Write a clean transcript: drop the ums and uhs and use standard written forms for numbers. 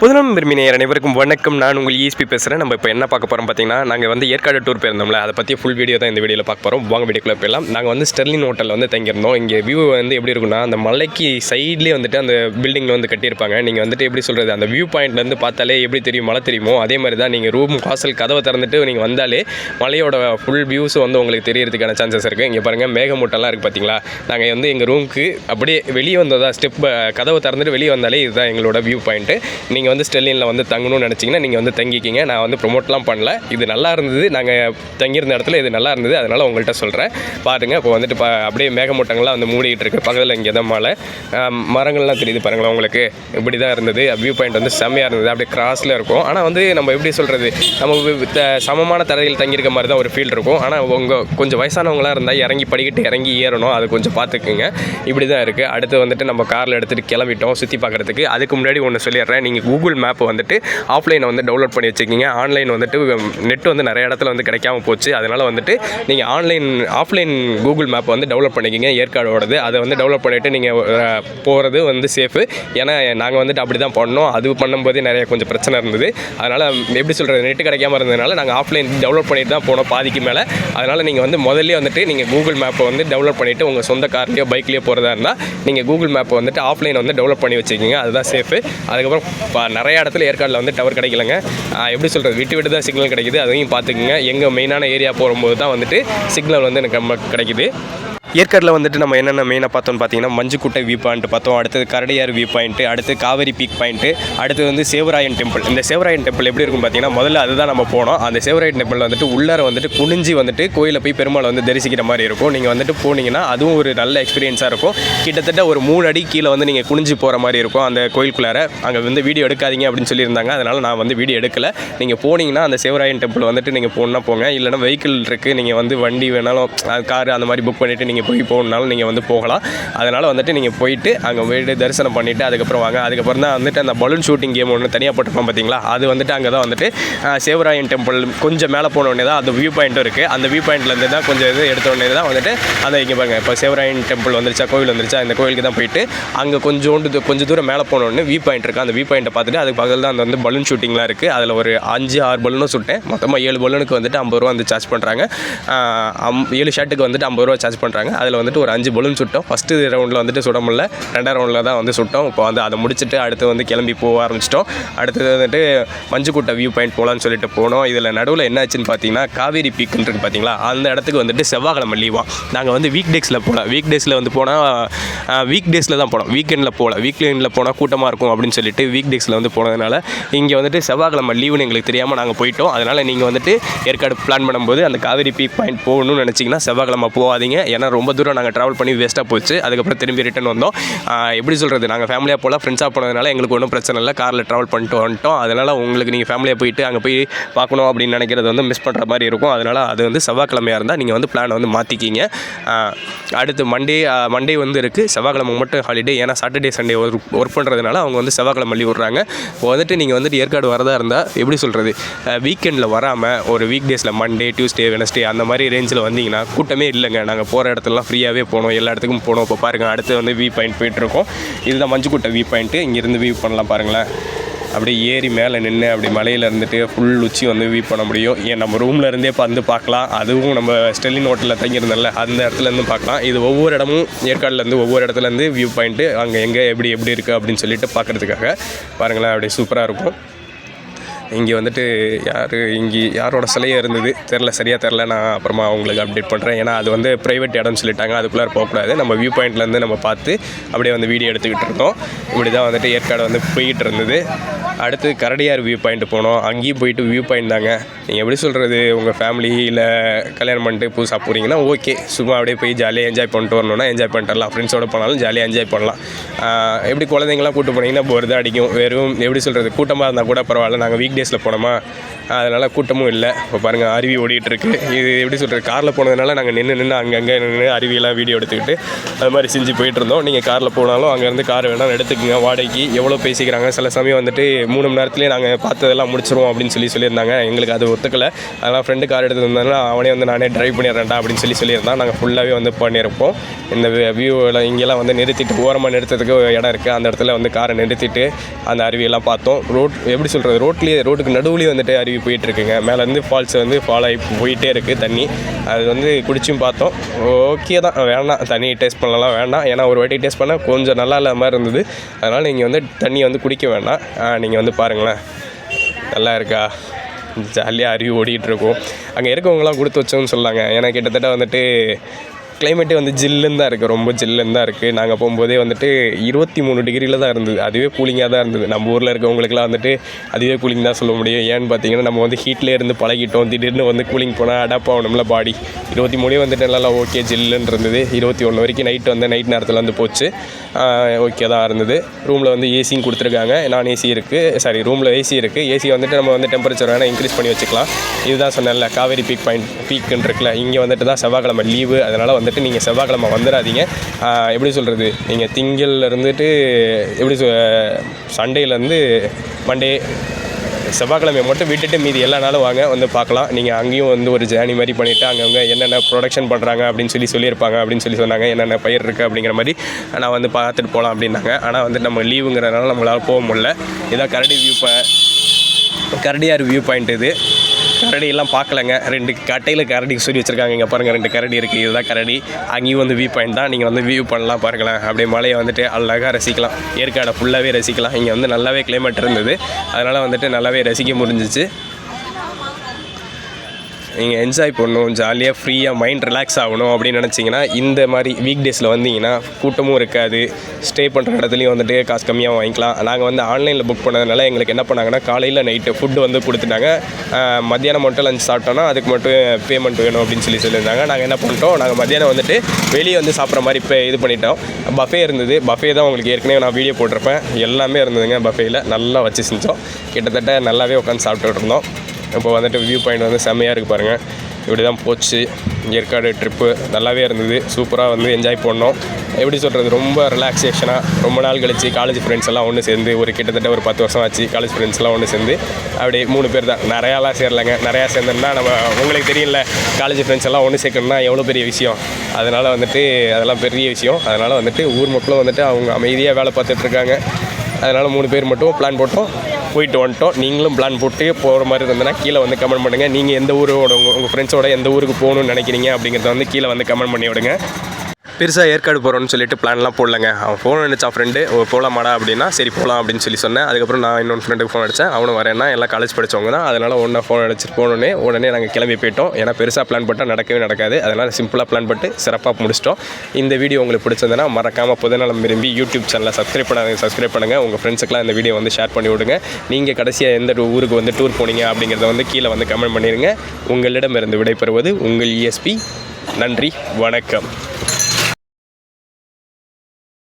புதுனம் விரும்பினர் அனைவருக்கும் வணக்கம். நான் உங்கள் ஈஸ்பி பேசுகிறேன். நம்ம இப்போ என்ன பார்க்க போகிறோம் பார்த்தீங்கன்னா, நாங்கள் வந்து ஏற்காடு டூர் போயிருந்தோம்ல, அதை பற்றி ஃபுல் வீடியோ தான் இந்த வீடியோவில் பார்க்க போகிறோம். வாங்க வீடியோக்குள்ளே போயிடலாம். நாங்கள் வந்து ஸ்டெர்லின் ஹோட்டலில் வந்து தங்கியிருந்தோம். இங்கே வியூ வந்து எப்படி இருக்குன்னா, அந்த மலைக்கு சைட்லேயே வந்துட்டு அந்த பில்டிங்கில் வந்து கட்டியிருப்பாங்க. நீங்கள் வந்துட்டு எப்படி சொல்கிறது, அந்த வியூ பாயிண்ட்லேருந்து பார்த்தாலே எப்படி தெரியும் மலை தெரியுமோ, அதே மாதிரி தான் நீங்கள் ரூம் வாசல் கதவை திறந்துட்டு நீங்கள் வந்தாலே மலையோட ஃபுல் வியூஸ் வந்து உங்களுக்கு தெரியறதுக்கான சான்சஸ் இருக்குது. இங்கே பாருங்கள் மேகமூட்டம்லாம் இருக்குது பார்த்தீங்களா. நாங்கள் வந்து எங்கள் ரூமுக்கு அப்படியே வெளியே வந்ததா ஸ்டெப் கதவை திறந்துட்டு வெளியே வந்தாலே இதுதான் எங்களோட வியூ பாயிண்ட்டு. நீங்கள் வந்து ஸ்டெர்லினில் வந்து தங்கணும்னு நினச்சிங்கன்னா நீங்கள் வந்து தங்கிக்கிங்க. நான் வந்து ப்ரொமோட்லாம் பண்ணல. இது நல்லா இருந்தது, நாங்கள் தங்கியிருந்த இடத்துல இது நல்லா இருந்தது, அதனால் உங்கள்கிட்ட சொல்கிறேன். பாருங்கள், இப்போ வந்துட்டு அப்படியே மேகமூட்டங்கள்லாம் வந்து மூடிக்கிட்டு இருக்குது. பக்கத்தில் இங்கே தான் மலை, மரங்கள்லாம் தெரியுது பாருங்களேன். உங்களுக்கு இப்படி தான் இருந்தது. வியூ பாயிண்ட் வந்து செம்மையாக இருந்தது. அப்படியே கிராஸில் இருக்கும். ஆனால் வந்து நம்ம எப்படி சொல்கிறது, நம்ம சமமான தரையில் தங்கியிருக்க மாதிரி தான் ஒரு ஃபீல் இருக்கும். ஆனால் உங்கள் கொஞ்சம் வயசானவங்களாக இருந்தால் இறங்கி படிக்கிட்டு இறங்கி ஏறணும். அது கொஞ்சம் பார்த்துக்குங்க. இப்படி தான் இருக்குது. அடுத்து வந்துட்டு நம்ம காரில் எடுத்துகிட்டு கிளம்பிட்டோம் சுற்றி பார்க்குறதுக்கு. அதுக்கு முன்னாடி ஒன்று சொல்லிடுறேன். நீங்கள் கூகுள் மேப் வந்துட்டு ஆஃப்லைனை வந்து டவுன்லோட் பண்ணி வச்சுக்கிங்க. ஆன்லைன் வந்துட்டு நெட் வந்து நிறைய இடத்துல வந்து கிடைக்காம போச்சு. அதனால் வந்துட்டு நீங்கள் ஆஃப்லைன் கூகுள் மேப் வந்து டவுன்லோட் பண்ணிக்கிங்க. ஏற்காடோடது அதை வந்து டவுன்லோட் பண்ணிவிட்டு நீங்கள் போகிறது வந்து சேஃபு. ஏன்னா நாங்கள் வந்துட்டு அப்படி தான் பண்ணோம். அது பண்ணும்போதே நிறைய கொஞ்சம் பிரச்சனை இருந்தது. அதனால் எப்படி சொல்கிறது, நெட்டு கிடைக்காம இருந்ததுனால நாங்கள் ஆஃப்லைன் டவுன்லோட் பண்ணிட்டு தான் போனோம் பாதிக்கு மேலே. அதனால் நீங்கள் வந்து முதல்ல வந்துட்டு நீங்கள் கூகுள் மேப்பை வந்து டவுன்லோட் பண்ணிவிட்டு உங்கள் சொந்த கார்லேயோ பைக்லேயோ போகிறதா இருந்தால் நீங்கள் கூகுள் மேப்பை வந்துட்டு ஆஃப்லைன் வந்து டவுன்லோட் பண்ணி வச்சுக்கிங்க. அதுதான் சேஃபு. அதுக்கப்புறம் நிறைய இடத்துல ஏற்காடில் வந்து டவர் கிடைக்கலங்க. எப்படி சொல்கிறது, விட்டு தான் சிக்னல் கிடைக்குது. அதையும் பார்த்துக்குங்க. எங்கள் மெயினான ஏரியா போகும்போது தான் வந்துட்டு சிக்னல் வந்து எனக்கு கிடைக்குது. ஏற்காடில் வந்துட்டு நம்ம என்னென்ன மெயினாக பார்த்தோம்னு பார்த்தீங்கன்னா, மஞ்சுக்குட்டை வியூ பாயிண்ட் பார்த்தோம். அடுத்தது கரடியார் வியூ பாயிண்ட்டு, அடுத்து காவேரி பீக் பாயிண்ட்டு, அடுத்து வந்து சேவராயன் டெம்பிள். இந்த சேவராயன் டெம்பிள் எப்படி இருக்கும் பார்த்தீங்கன்னா, முதல்ல அதுதான் நம்ம போனோம். அந்த சேவராயன் டெம்பிள் வந்துட்டு உள்ளார வந்துட்டு குனிஞ்சி வந்துட்டு கோயிலில் போய் பெருமாளை வந்து தரிசிக்கிற மாதிரி இருக்கும். நீங்கள் வந்துட்டு போனீங்கன்னா அதுவும் ஒரு நல்ல எக்ஸ்பீரியன்ஸாக இருக்கும். கிட்டத்தட்ட ஒரு 3 அடி கீழே வந்து நீங்கள் குனிஞ்சி போகிற மாதிரி இருக்கும் அந்த கோயிலுக்குள்ளார. அங்கே வந்து வீடியோ எடுக்காதீங்க அப்படின்னு சொல்லியிருந்தாங்க. அதனால் நான் வந்து வீடியோ எடுக்கலை. நீங்கள் போனீங்கன்னா அந்த சேவராயன் டெம்பிள் வந்துட்டு நீங்கள் போனால் போங்க. இல்லைனா வெஹிக்கிள் இருக்குது, நீங்கள் வந்து வண்டி வேணாலும் கார் அந்த மாதிரி புக் பண்ணிவிட்டு நீங்கள் போய் போகணுன்னாலும் நீங்கள் வந்து போகலாம். அதனால் வந்துட்டு நீங்கள் போயிட்டு அங்கே போய்ட்டு தரிசனம் பண்ணிவிட்டு அதுக்கப்புறம் வாங்க. அதுக்கப்புறம் தான் வந்துட்டு அந்த பலூன் ஷூட்டிங் கேம் ஒன்று தனியாக போட்டிருப்போம் பார்த்தீங்களா, அது வந்துட்டு அங்கே தான் வந்துட்டு சேவராயன் டெம்பிள் கொஞ்சம் மேலே போனோடனே தான் அந்த வியூ பாயிண்ட்டும் இருக்குது. அந்த வியூ பாயிண்ட்லேருந்து தான் கொஞ்சம் இது எடுத்தோடனே தான் வந்துட்டு அந்த இங்கே பாருங்கள், இப்போ சேவராயன் டெம்பிள் வந்துருச்சா, கோவில் வந்துருச்சா, இந்த கோவிலுக்கு தான் போயிட்டு அங்கே கொஞ்சம் தூரம் மேலே போனோடனே வியூ பாயிண்ட் இருக்குது. அந்த வியூ பாயிண்ட்டை பார்த்துட்டு அதுக்கு பக்கத்தில் தான் அந்த வந்து பலூன் ஷூட்டிங்லாம் இருக்குது. அதில் ஒரு 5-6 பலூனும் சுட்டேன். மொத்தமாக 7 பலூனுக்கு வந்துட்டு 50 ரூபா வந்து சார்ஜ் பண்ணுறாங்க. 7 ஷர்ட்டுக்கு வந்துட்டு 50 ரூபா சார்ஜ் பண்ணுறாங்க. அதில் வந்துட்டு ஒரு 5 பலூன் சுட்டோம். ஃபஸ்ட்டு ரவுண்டில் வந்துட்டு சுட முடியல, 2ஆம் ரவுண்டில் தான் வந்து சுட்டோம். இப்போ வந்து அதை முடிச்சுட்டு அடுத்து வந்து கிளம்பி போக ஆரம்பிச்சிட்டோம். அடுத்தது வந்துட்டு மஞ்சுக்குட்டை வியூ பாயிண்ட் போகலான்னு சொல்லிட்டு போனோம். இதில் நடுவில் என்ன ஆச்சுன்னு பார்த்தீங்கன்னா, காவேரி பீக்குன்னு இருக்குது பார்த்தீங்களா, அந்த இடத்துக்கு வந்துட்டு செவ்வாய்க்கிழமை லீவாக. நாங்கள் வந்து வீக் டேஸில் போகல. வீக் டேஸில் வந்து போனால் வீக் டேஸில் தான் போனோம். வீக்கெண்டில் போகல. வீக்கெண்டில் போனால் கூட்டமாக இருக்கும் அப்படின்னு சொல்லிட்டு வீக் டேஸில் வந்து போனதுனால இங்கே வந்துட்டு செவ்வாய்க்கிழமை லீவுன்னு எங்களுக்கு தெரியாமல் நாங்கள் போயிட்டோம். அதனால் நீங்கள் வந்துட்டு ஏற்காடு பிளான் பண்ணும்போது அந்த காவேரி பீக் பாயிண்ட் போகணும்னு நினச்சிங்கன்னா செவ்வாய்க்கிழமை போகாதீங்க. ஏன்னா ரொம்ப தூரம் நாங்கள் ட்ராவல் பண்ணி வேஸ்ட்டாக போச்சு. அதுக்கப்புறம் திரும்பி ரிட்டன் வந்தோம். எப்படி சொல்கிறது, நாங்கள் ஃபேமிலியாக போகலாம், ஃப்ரெண்ட்ஸாக போனதுனால எங்களுக்கு ஒன்றும் பிரச்சனை இல்லை. காரில் ட்ராவல் பண்ணிட்டு வந்துட்டோம். அதனால் உங்களுக்கு நீங்கள் ஃபேமிலியாக போயிட்டு அங்கே போய் பார்க்கணும் அப்படின்னு நினைக்கிறது வந்து மிஸ் பண்ணுற மாதிரி இருக்கும். அதனால் அது வந்து செவ்வாய்க்கிழமையாக இருந்தால் நீங்கள் வந்து பிளானை வந்து மாற்றிக்கிங்க. அடுத்து மண்டே வந்து இருக்குது. செவ்வாய்க்கிழமை மட்டும் ஹாலிடே. ஏன்னா சாட்டர்டே சண்டே ஒர்க் பண்ணுறதுனால அவங்க வந்து செவ்வாய்க்கிழமை லீவ் விட்றாங்க. இப்போ வந்துட்டு நீங்கள் வந்துட்டு ஏற்காடு வரதா இருந்தால் எப்படி சொல்கிறது, வீக்கெண்டில் வராமல் ஒரு வீக் டேஸில் மண்டே, டியூஸ்டே, வெனஸ்டே அந்த மாதிரி ரேஞ்சில் வந்தீங்கன்னா கூட்டமே இல்லைங்க. நாங்கள் போகிற இடத்துலலாம் ஃப்ரீயாகவே போனோம். எல்லா இடத்துக்கும் போனோம். இப்போ பாருங்கள், அடுத்து வந்து வியூ பாயிண்ட் போயிட்டுருக்கோம். இதுதான் மஞ்சுக்குட்டை வியூ பாயிண்ட்டு. இங்கேருந்து வியூ பண்ணலாம் பாருங்களேன். அப்படியே ஏறி மேலே நின்று அப்படி மலையில் இருந்துட்டு ஃபுல் உச்சி வந்து வியூ பண்ண முடியும். ஏன் நம்ம ரூமில் இருந்தே வந்து பார்க்கலாம். அதுவும் நம்ம ஸ்டெர்லின் ஹோட்டலில் தங்கியிருந்தோம்ல அந்த இடத்துலேருந்து பார்க்கலாம். இது ஒவ்வொரு இடமும் ஏற்காடுலேருந்து ஒவ்வொரு இடத்துலேருந்து வியூ பாயிண்ட்டு அங்கே எங்கே எப்படி இருக்குது அப்படின்னு சொல்லிட்டு பார்க்குறதுக்காக பாருங்களேன். அப்படியே சூப்பராக இருக்கும். இங்கே வந்துட்டு யாரோட சிலையாக இருந்தது சரியாக தெரில. நான் அப்புறமா உங்களுக்கு அப்டேட் பண்ணுறேன். ஏன்னா அது வந்து ப்ரைவேட் இடம்னு சொல்லிட்டாங்க. அதுக்குள்ளே போகக்கூடாது. நம்ம வியூ பாயிண்ட்லேருந்து நம்ம பார்த்து அப்படியே வந்து வீடியோ எடுத்துக்கிட்டு இருந்தோம். இப்படி தான் வந்துட்டு ஏற்காடு வந்து போய்கிட்டு இருந்தது. அடுத்து கரடியார் வியூ பாயிண்ட் போனோம். அங்கேயும் போயிட்டு வியூ பாயிண்ட் தாங்க. நீங்கள் எப்படி சொல்கிறது, உங்கள் ஃபேமிலியில் கல்யாணம் பண்ணிட்டு புதுசாக போகிறீங்கன்னா ஓகே, சும்மா அப்படியே போய் ஜாலியாக என்ஜாய் பண்ணிட்டு வரணுன்னா என்ஜாய் பண்ணிட்டு வரலாம். ஃப்ரெண்ட்ஸோடு போனாலும் ஜாலியாக என்ஜாய் பண்ணலாம். எப்படி குழந்தைங்களாம் கூப்பிட்டு போனீங்கன்னா போகிறது அடிக்கும். வெறும் எப்படி சொல்கிறது, கூட்டமாக இருந்தால் கூட பரவாயில்ல. நாங்கள் வீக் டேஸில் போனோமா, அதனால் கூட்டமும் இல்லை. இப்போ பாருங்கள் அருவி ஓடிட்டுருக்கு. இது எப்படி சொல்கிறது, காரில் போனதுனால நாங்கள் நின்று அங்கங்கே நின்று அருவியெல்லாம் வீடியோ எடுத்துக்கிட்டு அது மாதிரி செஞ்சு போயிட்டுருந்தோம். நீங்கள் காரில் போனாலும் அங்கேருந்து கார் வேணாலும் எடுத்துக்கோங்க, வாடகைக்கு எவ்வளோ பேசிக்கிறாங்க. சில சமயம் வந்துட்டு 3 மணி நேரத்துலேயே நாங்கள் பார்த்ததெல்லாம் முடிச்சிருவோம் அப்படின்னு சொல்லியிருந்தாங்க. எங்களுக்கு அது ஒத்துக்கலை. அதனால் ஃப்ரெண்டு கார் எடுத்து வந்தாலும் அவனே வந்து நானே ட்ரைவ் பண்ணிடுறேன்டா அப்படின்னு சொல்லியிருந்தான். நாங்கள் ஃபுல்லாகவே வந்து பண்ணியிருப்போம். இந்த வியூவில் இங்கெல்லாம் வந்து நிறுத்திட்டு ஓரமாக நிறுத்துறதுக்கு இடம் இருக்குது. அந்த இடத்துல வந்து காரை நிறுத்திட்டு அந்த அருவியெல்லாம் பார்த்தோம். எப்படி சொல்கிறது, ரோட்டுக்கு நடுவுலேயே வந்துட்டு அருவி போயிட்டுருக்குங்க. மேலேருந்து ஃபால்ஸ் வந்து ஃபால் ஆகி போயிட்டே இருக்குது தண்ணி. அது வந்து குடிச்சும் பார்த்தோம். ஓகே தான், வேணாம் தண்ணி டேஸ்ட் பண்ணலாம் வேண்டாம். ஏன்னா ஒரு வாட்டி டேஸ்ட் பண்ணால் கொஞ்சம் நல்லா இல்லாத மாதிரி இருந்தது. அதனால் நீங்கள் வந்து தண்ணியை வந்து குடிக்க வேண்டாம். நீங்கள் வந்து பாருங்களேன், நல்லா இருக்கா, ஜாலியாக அருவி ஓடிட்டுருக்கும். அங்கே இருக்கவங்களாம் கொடுத்து வச்சோன்னு சொல்லாங்க. ஏன்னா கிட்டத்தட்ட வந்துட்டு கிளைமேட்டே வந்து ஜில்லுன்னு தான் இருக்குது, ரொம்ப ஜில்லுன்னு தான் இருக்குது. நாங்கள் போகும்போதே வந்துட்டு 23 டிகிரியில் தான் இருந்தது. அதுவே கூலிங்காக தான் இருந்தது. நம்ம ஊரில் இருக்கவங்களுக்குலாம் வந்துட்டு அதுவே கூலிங் தான் சொல்ல முடியும். ஏன்னு பார்த்தீங்கன்னா நம்ம வந்து ஹீட்லேயே இருந்து பழகிட்டோம். திடீர்னு வந்து கூலிங் போனால் அடாப் ஆகணும்ல பாடி. 23 வந்துட்டு நல்லா ஓகே ஜில்லுன்னு இருந்தது. 21 வரைக்கும் நைட் நேரத்தில் வந்து போச்சு. ஓகே தான் இருந்தது. ரூமில் வந்து ஏசியும் கொடுத்துருக்காங்க. நான் ஏசி இருக்குது, ரூமில் ஏசி இருக்குது. ஏசி வந்துட்டு நம்ம வந்து டெம்பரேச்சர் வேணால் இன்க்ரீஸ் பண்ணி வச்சுக்கலாம். இதுதான் சொன்னேன்ல, காவேரி பீக்குன்னு இருக்குல்ல, இங்கே வந்துட்டு தான் செவ்வாய்க்கிழமை லீவு. அதனால் வந்துட்டு நீங்கள் செவ்வாய்க்கிழமை வந்துடாதீங்க. எப்படி சொல்கிறது, நீங்கள் திங்கள்ல இருந்துட்டு சண்டேலேருந்து மண்டே செவ்வாய்க்கிழமை மட்டும் விட்டுட்டு மீதி எல்லா நாளும் வாங்க, வந்து பார்க்கலாம். நீங்கள் அங்கேயும் வந்து ஒரு ஜேர்னி மாதிரி பண்ணிவிட்டு அங்கங்கே என்னென்ன ப்ரொடக்ஷன் பண்ணுறாங்க அப்படின்னு சொல்லியிருப்பாங்க அப்படின்னு சொன்னாங்க. என்னென்ன பயிர் இருக்குது அப்படிங்கிற மாதிரி நான் வந்து பார்த்துட்டு போகலாம் அப்படின்னாங்க. ஆனால் வந்து நம்ம லீவுங்கிறதுனால நம்மளால் போக முடியல. இதான் கரடியார் வியூ பாயிண்ட். இது கரடியெல்லாம் பார்க்கலங்க. 2 கட்டையில் கரடி சொல்லி வச்சுருக்காங்க. இங்கே பாருங்கள் 2 கரடி இருக்குது. இதுதான் கரடி. அங்கேயும் வந்து வியூ பாயிண்ட் தான். நீங்கள் வந்து வியூ பண்ணலாம், பாருங்களேன். அப்படியே மலையை வந்துட்டு அழகாக ரசிக்கலாம். ஏற்காடை ஃபுல்லாகவே ரசிக்கலாம். இங்கே வந்து நல்லாவே கிளைமேட் இருந்தது. அதனால் வந்துட்டு நல்லாவே ரசிக்க முடிஞ்சிச்சு. நீங்கள் என்ஜாய் பண்ணணும், ஜாலியாக ஃப்ரீயாக மைண்ட் ரிலாக்ஸ் ஆகணும் அப்படின்னு நினச்சிங்கன்னா இந்த மாதிரி வீக் டேஸில் வந்தீங்கன்னா கூட்டமும் இருக்காது. ஸ்டே பண்ணுற இடத்துலையும் வந்துட்டு காசு கம்மியாக வாங்கிக்கலாம். நாங்கள் வந்து ஆன்லைனில் புக் பண்ணதுனால எங்களுக்கு என்ன பண்ணாங்கன்னா, காலையில் நைட்டு ஃபுட்டு வந்து கொடுத்துட்டாங்க. மத்தியானம் மட்டும் லஞ்ச் சாப்பிட்டோன்னா அதுக்கு மட்டும் பேமெண்ட் வேணும் அப்படின்னு சொல்லியிருந்தாங்க. நாங்கள் என்ன பண்ணிட்டோம், நாங்கள் மத்தியானம் வந்துட்டு வெளியே வந்து சாப்பிட்ற மாதிரி இப்போ இது பண்ணிட்டோம். பஃபே இருந்தது. பஃபே தான் உங்களுக்கு ஏற்கனவே நான் வீடியோ போட்டிருப்பேன். எல்லாமே இருந்ததுங்க பஃபேயில். நல்லா வச்சு செஞ்சோம். கிட்டத்தட்ட நல்லாவே உட்காந்து சாப்பிட்டுட்டு இருந்தோம். இப்போ வந்துட்டு வியூ பாயிண்ட் வந்து செம்மையாக இருக்குது பாருங்கள். இப்படி தான் போச்சு ஏற்காடு ட்ரிப்பு. நல்லாவே இருந்தது. சூப்பராக வந்து என்ஜாய் பண்ணோம். எப்படி சொல்கிறது, ரொம்ப ரிலாக்ஸேஷனாக ரொம்ப நாள் கழிச்சு காலேஜ் ஃப்ரெண்ட்ஸ் எல்லாம் ஒன்று சேர்ந்து கிட்டத்தட்ட ஒரு 10 வருஷம் ஆச்சு. காலேஜ் ஃப்ரெண்ட்ஸ் எல்லாம் ஒன்று சேர்ந்து அப்படியே 3 பேர் தான், நிறையாலாம் சேரலைங்க. நிறையா சேர்ந்தோம்னா நம்ம உங்களுக்கு தெரியல, காலேஜ் ஃப்ரெண்ட்ஸ் எல்லாம் ஒன்று சேர்க்கணும்னா எவ்வளோ பெரிய விஷயம். அதனால் வந்துட்டு அதெல்லாம் பெரிய விஷயம். அதனால் வந்துட்டு ஊர் மக்களும் வந்துட்டு அவங்க அமைதியாக வேலை பார்த்துட்ருக்காங்க. அதனால் 3 பேர் மட்டும் பிளான் போட்டோம், போயிட்டு வந்துட்டோம். நீங்களும் பிளான் போட்டு போகிற மாதிரி இருந்ததுன்னா கீழே வந்து கமெண்ட் பண்ணுங்கள். நீங்கள் எந்த ஊரோட உங்கள் ஃப்ரெண்ட்ஸோட எந்த ஊருக்கு போகணுன்னு நினைக்கிறீங்க அப்படிங்கிறத வந்து கீழே வந்து கமெண்ட் பண்ணி விடுங்க. பெருசாக ஏற்காடு போகிறோன்னு சொல்லிட்டு பிளான்லாம் போடலங்க. அவன் ஃபோன் அடித்தான் ஃப்ரெண்டு, போகலாமாடா அப்படின்னா சரி போகலாம் அப்படின்னு சொன்னேன். அதுக்கப்புறம் நான் இன்னொன்று ஃப்ரெண்டுக்கு ஃபோன் அடித்தேன். அவனும் வரேன்னா எல்லாம் காலேஜ் படித்தவங்க தான். அதனால் ஃபோன் அடிச்சுட்டு போனோடனே உடனே நாங்கள் கிளம்பி போயிட்டோம். ஏன்னா பெருசாக பிளான் போட்டால் நடக்கவே நடக்காது. அதனால் சிம்பிளாக பிளான் போட்டு சிறப்பாக முடிச்சிட்டோம். இந்த வீடியோ உங்களுக்கு பிடிச்சிருந்தனா மறக்காமல் புதுநலம் விரும்பி யூடியூப் சேனலை சப்ஸ்கிரைப் பண்ணுங்கள். உங்கள் ஃப்ரெண்ட்ஸுக்கெலாம் இந்த வீடியோ வந்து ஷேர் பண்ணி விடுங்க. நீங்கள் கடைசியாக எந்த ஊருக்கு வந்து டூர் போனீங்க அப்படிங்கிறத வந்து கீழே வந்து கமெண்ட் பண்ணிடுங்க. உங்களிடமிருந்து விடைபெறுவது உங்கள் ESP. நன்றி, வணக்கம்.